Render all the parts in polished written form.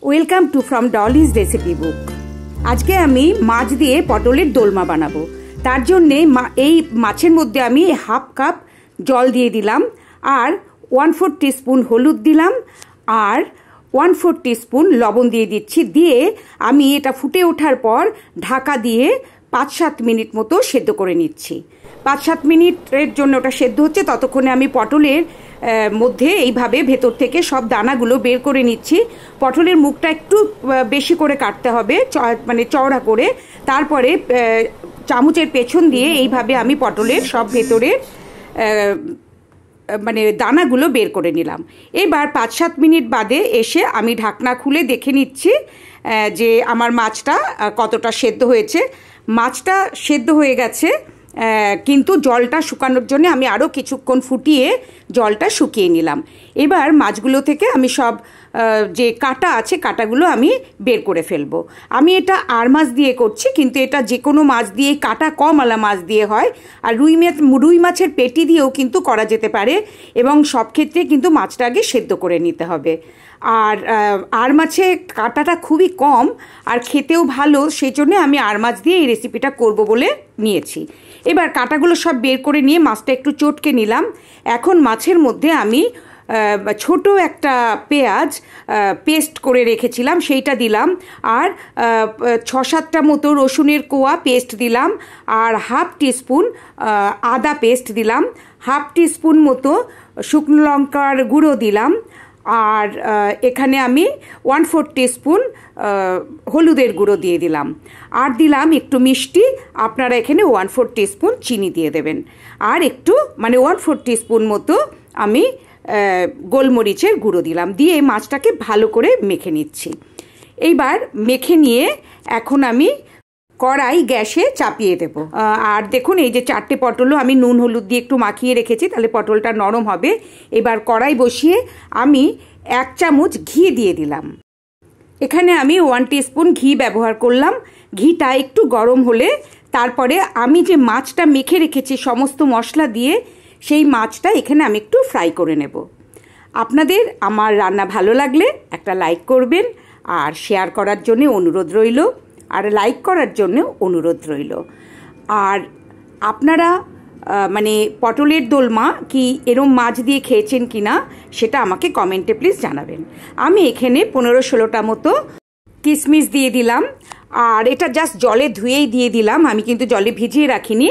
Welcome to from Dolly's recipe বুক। আজকে আমি মাছ দিয়ে পটলের দোলমা বানাবো। তার জন্যে এই মাছের মধ্যে আমি হাফ কাপ জল দিয়ে দিলাম, আর 1/4 টিস্পুন হলুদ দিলাম, আর 1/4 টিস্পুন লবণ দিয়ে দিচ্ছি। দিয়ে আমি এটা ফুটে ওঠার পর ঢাকা দিয়ে 5-7 মিনিট মতো সেদ্ধ করে নিচ্ছি। 5-7 মিনিটের জন্য ওটা সেদ্ধ হচ্ছে, ততক্ষণে আমি পটলের মধ্যে এইভাবে ভেতর থেকে সব দানাগুলো বের করে নিচ্ছি। পটলের মুখটা একটু বেশি করে কাটতে হবে, মানে চওড়া করে। তারপরে চামচের পেছন দিয়ে এইভাবে আমি পটলের সব ভেতরের মানে দানাগুলো বের করে নিলাম। এবার 5-7 মিনিট বাদে এসে আমি ঢাকনা খুলে দেখে নিচ্ছি যে আমার মাছটা কতটা সেদ্ধ হয়েছে। মাছটা সেদ্ধ হয়ে গেছে, কিন্তু জলটা শুকানোর জন্য আমি আরও কিছুক্ষণ ফুটিয়ে জলটা শুকিয়ে নিলাম। এবার মাছগুলো থেকে আমি সব যে কাটা আছে কাটাগুলো আমি বের করে ফেলবো। আমি এটা আর মাছ দিয়ে করছি, কিন্তু এটা যে কোনো মাছ দিয়ে, কাটা কমওয়ালা মাছ দিয়ে হয়। আর রুই মাছের পেটি দিয়েও কিন্তু করা যেতে পারে, এবং সব ক্ষেত্রে কিন্তু মাছটা আগে সেদ্ধ করে নিতে হবে। আর মাছে কাটাটা খুবই কম আর খেতেও ভালো, সেই জন্যে আমি আর মাছ দিয়ে এই রেসিপিটা করব বলে নিয়েছি। এবার কাটাগুলো সব বের করে নিয়ে মাছটা একটু চটকে নিলাম। এখন মাছের মধ্যে আমি ছোট একটা পেঁয়াজ পেস্ট করে রেখেছিলাম সেইটা দিলাম, আর 6-7টা মতো রসুনের কোয়া পেস্ট দিলাম, আর হাফ টিস্পুন আদা পেস্ট দিলাম, হাফ টিস্পুন মতো শুকনো লঙ্কার গুঁড়ো দিলাম, আর এখানে আমি 1/4 টিস্পুন হলুদের গুঁড়ো দিয়ে দিলাম, আর দিলাম একটু মিষ্টি। আপনারা এখানে 1/4 টিস্পুন চিনি দিয়ে দেবেন, আর একটু মানে 1/4 টিস্পুন মতো আমি গোলমরিচের গুঁড়ো দিলাম। দিয়ে মাছটাকে ভালো করে মেখে নিচ্ছি। এইবার মেখে নিয়ে এখন আমি কড়াই গ্যাসে চাপিয়ে দেব। আর দেখুন, এই যে 4টে পটলও আমি নুন হলুদ দিয়ে একটু মাখিয়ে রেখেছি, তাহলে পটলটা নরম হবে। এবার কড়াই বসিয়ে আমি 1 চামচ ঘি দিয়ে দিলাম। এখানে আমি 1 টিস্পুন ঘি ব্যবহার করলাম। ঘিটা একটু গরম হলে তারপরে আমি যে মাছটা মেখে রেখেছি সমস্ত মশলা দিয়ে, সেই মাছটা এখানে আমি একটু ফ্রাই করে নেব। আপনাদের আমার রান্না ভালো লাগলে একটা লাইক করবেন, আর শেয়ার করার জন্য অনুরোধ রইল, আর লাইক করার জন্য অনুরোধ রইল। আর আপনারা মানে পটলের দোলমা কি এরম মাছ দিয়ে খেয়েছেন কি না সেটা আমাকে কমেন্টে প্লিজ জানাবেন। আমি এখানে 15-16টা মতো কিশমিশ দিয়ে দিলাম, আর এটা জাস্ট জলে ধুয়েই দিয়ে দিলাম, আমি কিন্তু জলে ভিজিয়ে রাখিনি।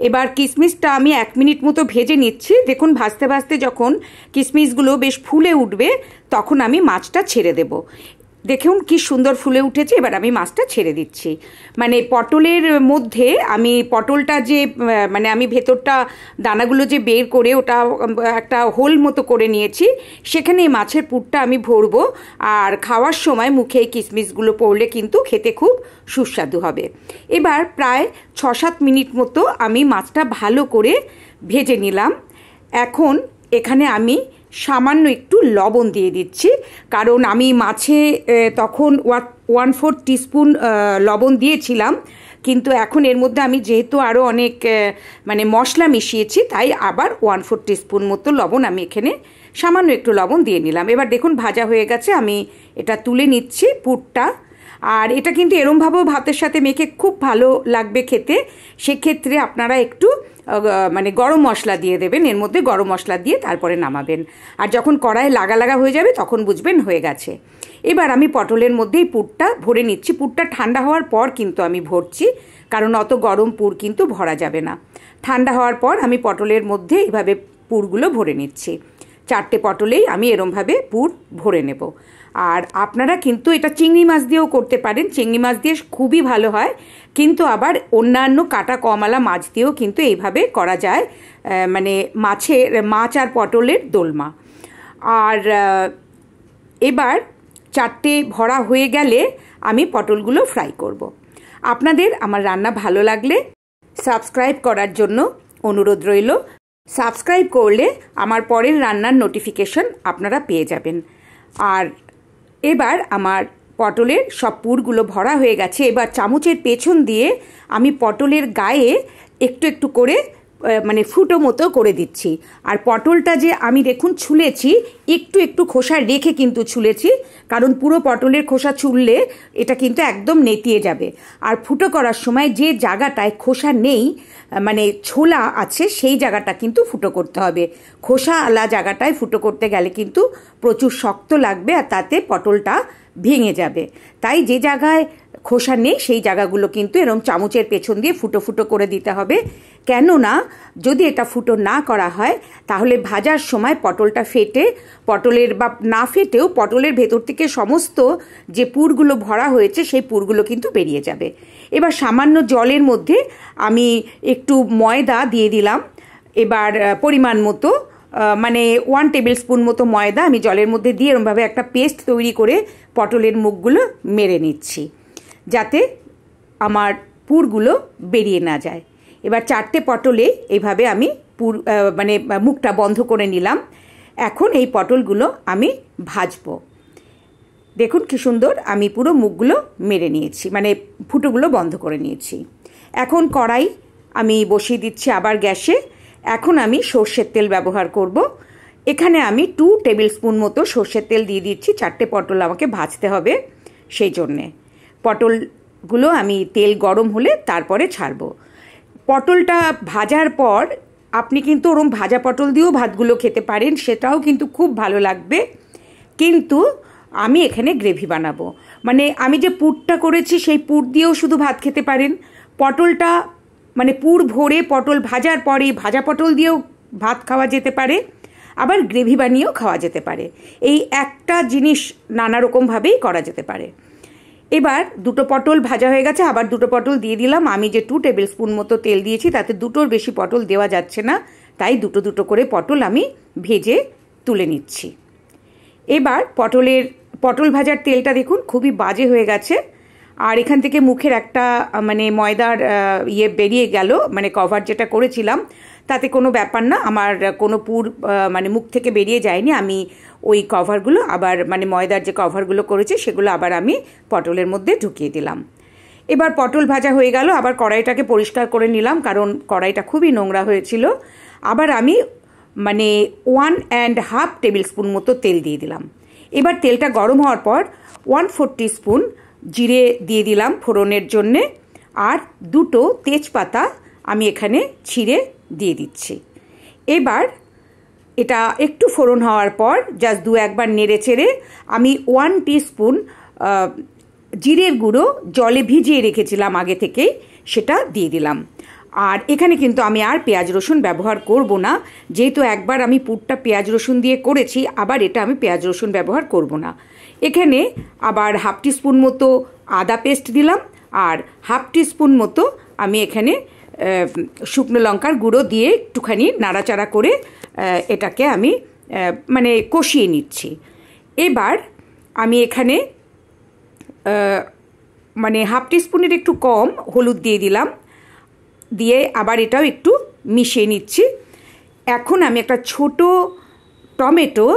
এবার কিশমিশটা আমি 1 মিনিট মতো ভেজে নিচ্ছি। দেখুন, ভাজতে ভাজতে যখন কিশমিশগুলো বেশ ফুলে উঠবে তখন আমি মাছটা ছেড়ে দেব। দেখুন কি সুন্দর ফুলে উঠেছে। এবার আমি মাছটা ছেড়ে দিচ্ছি। মানে পটলের মধ্যে আমি পটলটা যে মানে আমি ভেতরটা দানাগুলো যে বের করে ওটা একটা হোল মতো করে নিয়েছি, সেখানে এই মাছের পুরটা আমি ভরবো। আর খাওয়ার সময় মুখে এই কিশমিশগুলো পড়লে কিন্তু খেতে খুব সুস্বাদু হবে। এবার প্রায় 6-7 মিনিট মতো আমি মাছটা ভালো করে ভেজে নিলাম। এখন এখানে আমি সামান্য একটু লবণ দিয়ে দিচ্ছি, কারণ আমি মাছে তখন 1/4 টিস্পুন লবণ দিয়েছিলাম, কিন্তু এখন এর মধ্যে আমি যেহেতু আরও অনেক মানে মশলা মিশিয়েছি, তাই আবার 1/4 টিস্পুন মতো লবণ আমি এখানে সামান্য একটু লবণ দিয়ে নিলাম। এবার দেখুন ভাজা হয়ে গেছে, আমি এটা তুলে নিচ্ছি পুরটা। আর এটা কিন্তু এরমভাবেও ভাতের সাথে মেখে খুব ভালো লাগবে খেতে। সেক্ষেত্রে আপনারা একটু মানে গরম মশলা দিয়ে দেবেন, এর মধ্যে গরম মশলা দিয়ে তারপরে নামাবেন। আর যখন কড়াই লাগা লাগা হয়ে যাবে তখন বুঝবেন হয়ে গেছে। এবার আমি পটলের মধ্যেই পুরটা ভরে নিচ্ছি। পুরটা ঠান্ডা হওয়ার পর কিন্তু আমি ভরছি, কারণ অত গরম পুর কিন্তু ভরা যাবে না। ঠান্ডা হওয়ার পর আমি পটলের মধ্যে এইভাবে পুরগুলো ভরে নিচ্ছি। 4টে পটলেই আমি এরমভাবে পুর ভরে নেব। আর আপনারা কিন্তু এটা চিংড়ি মাছ দিয়েও করতে পারেন, চিংড়ি মাছ দিয়ে খুবই ভালো হয়, কিন্তু আবার অন্যান্য কাটা কমওয়ালা মাছ দিয়েও কিন্তু এইভাবে করা যায়, মানে মাছ আর পটলের দোলমা। আর এবার 4টে ভরা হয়ে গেলে আমি পটলগুলো ফ্রাই করব। আপনাদের আমার রান্না ভালো লাগলে সাবস্ক্রাইব করার জন্য অনুরোধ রইল। সাবস্ক্রাইব করলে আমার পরের রান্নার নোটিফিকেশন আপনারা পেয়ে যাবেন। আর এবার আমার পটলের সব পুরগুলো ভরা হয়ে গেছে। এবার চামচের পেছন দিয়ে আমি পটলের গায়ে একটু একটু করে মানে ফুটো মতো করে দিচ্ছি। আর পটলটা যে আমি দেখুন ছুলেছি, একটু একটু খোসা রেখে কিন্তু ছুলেছি, কারণ পুরো পটলের খোসা ছুললে এটা কিন্তু একদম নেতিয়ে যাবে। আর ফুটো করার সময় যে জায়গাটায় খোসা নেই, মানে ছোলা আছে, সেই জায়গাটা কিন্তু ফুটো করতে হবে। খোসা আলা জায়গাটায় ফুটো করতে গেলে কিন্তু প্রচুর শক্ত লাগবে আর তাতে পটলটা ভেঙে যাবে। তাই যে জায়গায় খোসা নেই সেই জায়গাগুলো কিন্তু এরকম চামচের পেছন দিয়ে ফুটো ফুটো করে দিতে হবে। কেননা যদি এটা ফুটো না করা হয় তাহলে ভাজার সময় পটলটা ফেটে, পটলের বা না ফেটেও পটলের ভেতর থেকে সমস্ত যে পুরগুলো ভরা হয়েছে সেই পুরগুলো কিন্তু বেরিয়ে যাবে। এবার সামান্য জলের মধ্যে আমি একটু ময়দা দিয়ে দিলাম, এবার পরিমাণ মতো, মানে 1 টেবিল স্পুন মতো ময়দা আমি জলের মধ্যে দিয়ে এরকমভাবে একটা পেস্ট তৈরি করে পটলের মুখগুলো মেরে নিচ্ছি, যাতে আমার পুরগুলো বেরিয়ে না যায়। এবার 4টে পটলে এইভাবে আমি মানে মুখটা বন্ধ করে নিলাম। এখন এই পটলগুলো আমি ভাজবো। দেখুন কি সুন্দর আমি পুরো মুখগুলো মেরে নিয়েছি, মানে ফুটোগুলো বন্ধ করে নিয়েছি। এখন কড়াই আমি বসিয়ে দিচ্ছি আবার গ্যাসে। এখন আমি সর্ষের তেল ব্যবহার করব। এখানে আমি 2 টেবিল স্পুন মতো সর্ষের তেল দিয়ে দিচ্ছি। 4টে পটল আমাকে ভাজতে হবে, সেই জন্যে পটলগুলো আমি তেল গরম হলে তারপরে ছাড়বো। পটলটা ভাজার পর আপনি কিন্তু ওরম ভাজা পটল দিয়েও ভাতগুলো খেতে পারেন, সেটাও কিন্তু খুব ভালো লাগবে। কিন্তু আমি এখানে গ্রেভি বানাবো, মানে আমি যে পুরটা করেছি সেই পুর দিয়েও শুধু ভাত খেতে পারেন। পটলটা মানে পুর ভরে পটল ভাজার পরে ভাজা পটল দিয়েও ভাত খাওয়া যেতে পারে, আবার গ্রেভি বানিয়েও খাওয়া যেতে পারে। এই একটা জিনিস নানা রকমভাবেই করা যেতে পারে। এবার 2টো পটল ভাজা হয়ে গেছে, আবার 2টো পটল দিয়ে দিলাম। আমি যে 2 টেবিল স্পুন মতো তেল দিয়েছি তাতে 2টোর বেশি পটল দেওয়া যাচ্ছে না, তাই 2টো করে পটল আমি ভেজে তুলে নিচ্ছি। এবার পটল ভাজার তেলটা দেখুন খুবই বাজে হয়ে গেছে, আর এখান থেকে মুখের একটা মানে ময়দার বেরিয়ে গেল, মানে কভার যেটা করেছিলাম তাতে কোনো ব্যাপার না, আমার কোনো পুর মানে মুখ থেকে বেরিয়ে যায়নি। আমি ওই কভারগুলো আবার মানে ময়দার যে কভারগুলো করেছি সেগুলো আবার আমি পটলের মধ্যে ঢুকিয়ে দিলাম। এবার পটল ভাজা হয়ে গেল, আবার কড়াইটাকে পরিষ্কার করে নিলাম কারণ কড়াইটা খুবই নোংরা হয়েছিল। আবার আমি মানে 1.5 টেবিল স্পুন মতো তেল দিয়ে দিলাম। এবার তেলটা গরম হওয়ার পর 1/4 টিস্পুন জিরে দিয়ে দিলাম ফোড়নের জন্যে, আর 2টো তেজপাতা আমি এখানে ছিঁড়ে দিয়ে দিচ্ছি। এবার এটা একটু ফোড়ন হওয়ার পর জাস্ট 2-1 বার নেড়ে চেড়ে আমি 1 টিস্পুন জিরের গুঁড়ো জলে ভিজিয়ে রেখেছিলাম আগে থেকেই, সেটা দিয়ে দিলাম। আর এখানে কিন্তু আমি আর পেঁয়াজ রসুন ব্যবহার করব না, যেহেতু একবার আমি পুরটা পেঁয়াজ রসুন দিয়ে করেছি, আবার এটা আমি পেঁয়াজ রসুন ব্যবহার করব না। এখানে আবার 1/2 টিস্পুন মতো আদা পেস্ট দিলাম, আর 1/2 টিস্পুন মতো আমি এখানে শুকনো লঙ্কার গুঁড়ো দিয়ে একটুখানি নাড়াচাড়া করে এটাকে আমি মানে কষিয়ে নিচ্ছি। এবার আমি এখানে মানে 1/2 টিস্পুনের একটু কম হলুদ দিয়ে দিলাম, দিয়ে আবার এটাও একটু মিশিয়ে নিচ্ছি। এখন আমি একটা ছোট টমেটো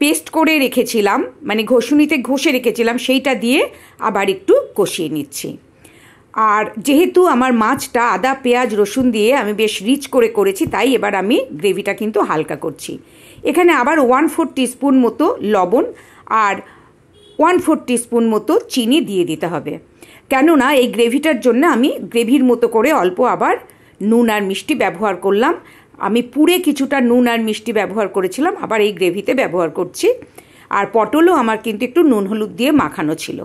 পেস্ট করে রেখেছিলাম, মানে ঘষুনিতে ঘষে রেখেছিলাম, সেইটা দিয়ে আবার একটু কষিয়ে নিচ্ছি। আর যেহেতু আমার মাছটা আদা পেঁয়াজ রসুন দিয়ে আমি বেশ রিচ করে করেছি, তাই এবার আমি গ্রেভিটা কিন্তু হালকা করছি। এখানে আবার 1/4 টিস্পুন মতো লবণ আর 1/4 টিস্পুন মতো চিনি দিয়ে দিতে হবে, কেননা এই গ্রেভিটার জন্য আমি গ্রেভির মতো করে অল্প আবার নুন আর মিষ্টি ব্যবহার করলাম। আমি পুরে কিছুটা নুন আর মিষ্টি ব্যবহার করেছিলাম, আবার এই গ্রেভিতে ব্যবহার করছি। আর পটলও আমার কিন্তু একটু নুন হলুদ দিয়ে মাখানো ছিল।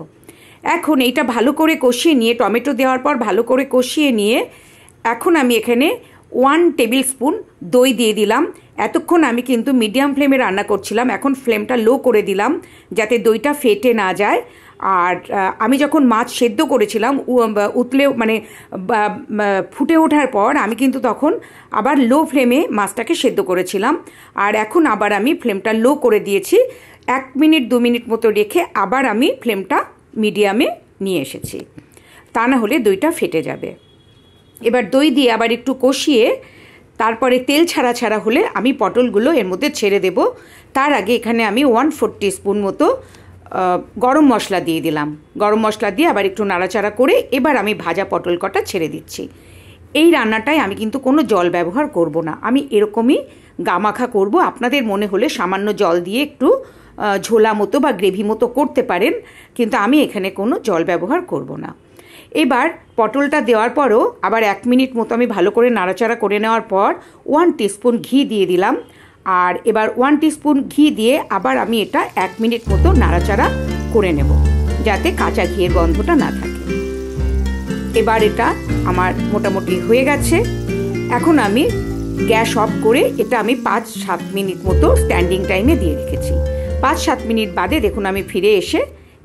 এখন এইটা ভালো করে কষিয়ে নিয়ে, টমেটো দেওয়ার পর ভালো করে কষিয়ে নিয়ে, এখন আমি এখানে 1 টেবিল স্পুন দই দিয়ে দিলাম। এতক্ষণ আমি কিন্তু মিডিয়াম ফ্লেমে রান্না করছিলাম, এখন ফ্লেমটা লো করে দিলাম যাতে দইটা ফেটে না যায়। আর আমি যখন মাছ সেদ্ধ করেছিলাম উতলে মানে ফুটে ওঠার পর আমি কিন্তু তখন আবার লো ফ্লেমে মাছটাকে সেদ্ধ করেছিলাম, আর এখন আবার আমি ফ্লেমটা লো করে দিয়েছি। 1 মিনিট 2 মিনিট মতো রেখে আবার আমি ফ্লেমটা মিডিয়ামে নিয়ে এসেছি, তা না হলে দইটা ফেটে যাবে। এবার দই দিয়ে আবার একটু কষিয়ে তারপরে তেল ছাড়া ছাড়া হলে আমি পটলগুলো এর মধ্যে ছেড়ে দেব। তার আগে এখানে আমি 1/4 টিস্পুন মতো গরম মশলা দিয়ে দিলাম। গরম মশলা দিয়ে আবার একটু নাড়াচাড়া করে এবার আমি ভাজা পটল কটা ছেড়ে দিচ্ছি। এই রান্নাটায় আমি কিন্তু কোনো জল ব্যবহার করব না, আমি এরকমই গামাখা করব। আপনাদের মনে হলে সামান্য জল দিয়ে একটু ঝোলা মতো বা গ্রেভি মতো করতে পারেন, কিন্তু আমি এখানে কোনো জল ব্যবহার করব না। এবার পটলটা দেওয়ার পরও আবার 1 মিনিট মতো আমি ভালো করে নাড়াচাড়া করে নেওয়ার পর 1 টিস্পুন ঘি দিয়ে দিলাম। আর এবার 1 টিস্পুন ঘি দিয়ে আবার আমি এটা 1 মিনিট মতো নাড়াচাড়া করে নেব, যাতে কাঁচা ঘিয়ের গন্ধটা না থাকে। এবার এটা আমার মোটামুটি হয়ে গেছে। এখন আমি গ্যাস অফ করে এটা আমি 5-7 মিনিট মতো স্ট্যান্ডিং টাইমে দিয়ে রেখেছি। 5-7 মিনিট বাদে দেখুন আমি ফিরে এসে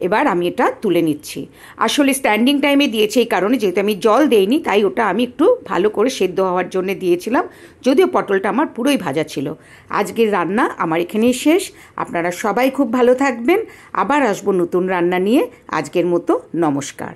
এবার আমি এটা তুলে নিচ্ছি। আসলে স্ট্যান্ডিং টাইমে দিয়েছি এই কারণে, যেহেতু আমি জল দেইনি তাই ওটা আমি একটু ভালো করে সেদ্ধ হওয়ার জন্য দিয়েছিলাম, যদিও পটলটা আমার পুরোই ভাজা ছিল। আজকের রান্না আমার এখানেই শেষ। আপনারা সবাই খুব ভালো থাকবেন। আবার আসবো নতুন রান্না নিয়ে। আজকের মতো নমস্কার।